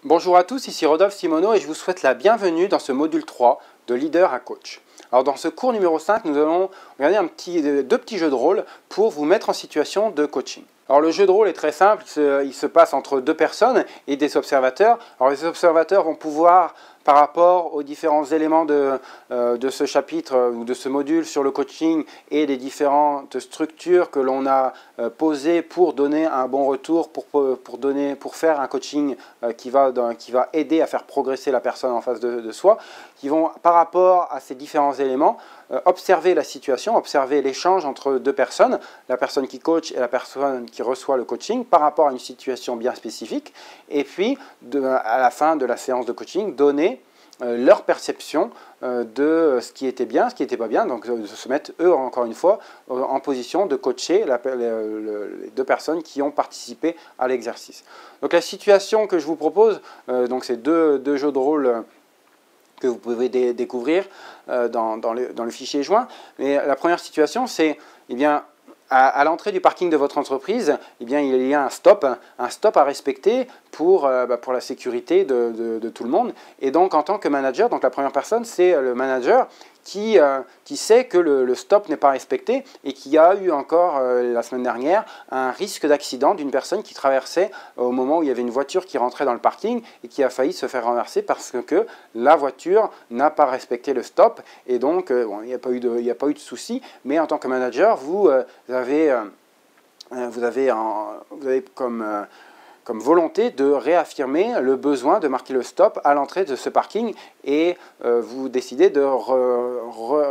Bonjour à tous, ici Rodolphe Simoneau et je vous souhaite la bienvenue dans ce module 3 de Leader à Coach. Alors dans ce cours numéro 5, nous allons regarder deux petits jeux de rôle pour vous mettre en situation de coaching. Alors le jeu de rôle est très simple, il se passe entre deux personnes et des observateurs. Alors les observateurs vont pouvoir, par rapport aux différents éléments de ce chapitre ou de ce module sur le coaching et les différentes structures que l'on a posées pour donner un bon retour, pour faire un coaching qui va aider à faire progresser la personne en face de soi, qui vont par rapport à ces différents éléments observer la situation, observer l'échange entre deux personnes, la personne qui coach et la personne qui reçoit le coaching par rapport à une situation bien spécifique, et puis à la fin de la séance de coaching, donner leur perception de ce qui était bien, ce qui n'était pas bien, donc de se mettre eux encore une fois en position de coacher les deux personnes qui ont participé à l'exercice. Donc la situation que je vous propose, donc c'est deux jeux de rôle que vous pouvez découvrir dans le fichier joint. Mais la première situation, c'est à l'entrée du parking de votre entreprise, il y a un stop à respecter pour la sécurité de tout le monde. Et donc en tant que manager, donc la première personne, c'est le manager qui sait que le stop n'est pas respecté et qui a eu encore la semaine dernière un risque d'accident d'une personne qui traversait au moment où il y avait une voiture qui rentrait dans le parking et qui a failli se faire renverser parce que la voiture n'a pas respecté le stop et donc il n'y a pas eu de souci, mais en tant que manager, vous avez comme volonté de réaffirmer le besoin de marquer le stop à l'entrée de ce parking et vous décidez de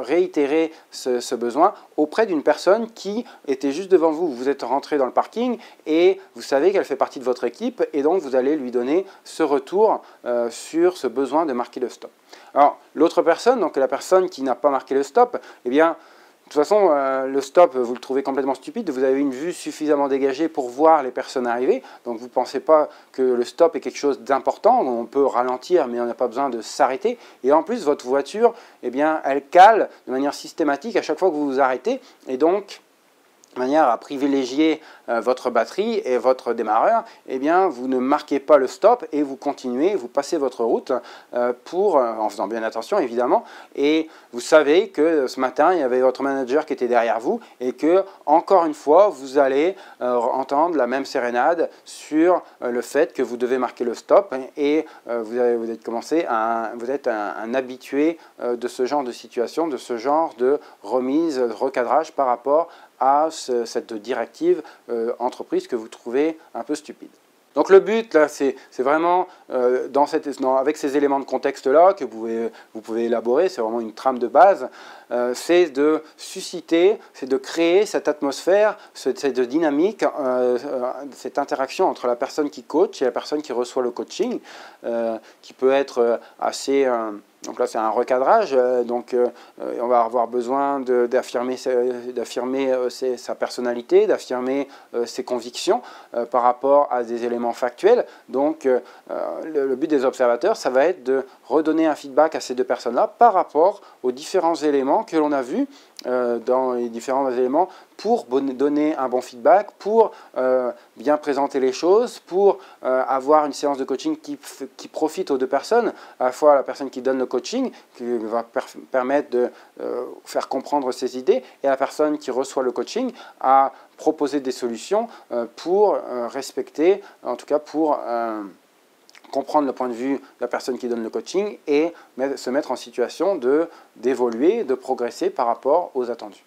réitérer ce besoin auprès d'une personne qui était juste devant vous. Vous êtes rentré dans le parking et vous savez qu'elle fait partie de votre équipe et donc vous allez lui donner ce retour sur ce besoin de marquer le stop. Alors l'autre personne, donc la personne qui n'a pas marqué le stop, eh bien de toute façon, le stop, vous le trouvez complètement stupide. Vous avez une vue suffisamment dégagée pour voir les personnes arriver. Donc vous ne pensez pas que le stop est quelque chose d'important. On peut ralentir, mais on n'a pas besoin de s'arrêter. Et en plus, votre voiture, eh bien, elle cale de manière systématique à chaque fois que vous vous arrêtez. Et donc, de manière à privilégier votre batterie et votre démarreur, eh bien, vous ne marquez pas le stop et vous continuez, vous passez votre route en faisant bien attention évidemment. Et vous savez que ce matin, il y avait votre manager qui était derrière vous et que, encore une fois, vous allez entendre la même sérénade sur le fait que vous devez marquer le stop et vous êtes un habitué de ce genre de situation, de ce genre de remise, de recadrage par rapport à cette directive entreprise que vous trouvez un peu stupide. Donc le but, là, c'est vraiment, avec ces éléments de contexte-là, que vous pouvez élaborer, c'est vraiment une trame de base, c'est de susciter, c'est de créer cette atmosphère, cette dynamique, cette interaction entre la personne qui coach et la personne qui reçoit le coaching, qui peut être assez... donc là, c'est un recadrage, on va avoir besoin d'affirmer sa personnalité, d'affirmer ses convictions par rapport à des éléments factuels. Donc, le but des observateurs, ça va être de redonner un feedback à ces deux personnes-là par rapport aux différents éléments que l'on a vus dans les différents éléments pour donner un bon feedback, pour bien présenter les choses, pour avoir une séance de coaching qui profite aux deux personnes, à la fois à la personne qui donne le coaching, qui va permettre de faire comprendre ses idées, et à la personne qui reçoit le coaching à proposer des solutions pour respecter, en tout cas pour comprendre le point de vue de la personne qui donne le coaching et se mettre en situation d'évoluer, de progresser par rapport aux attendus.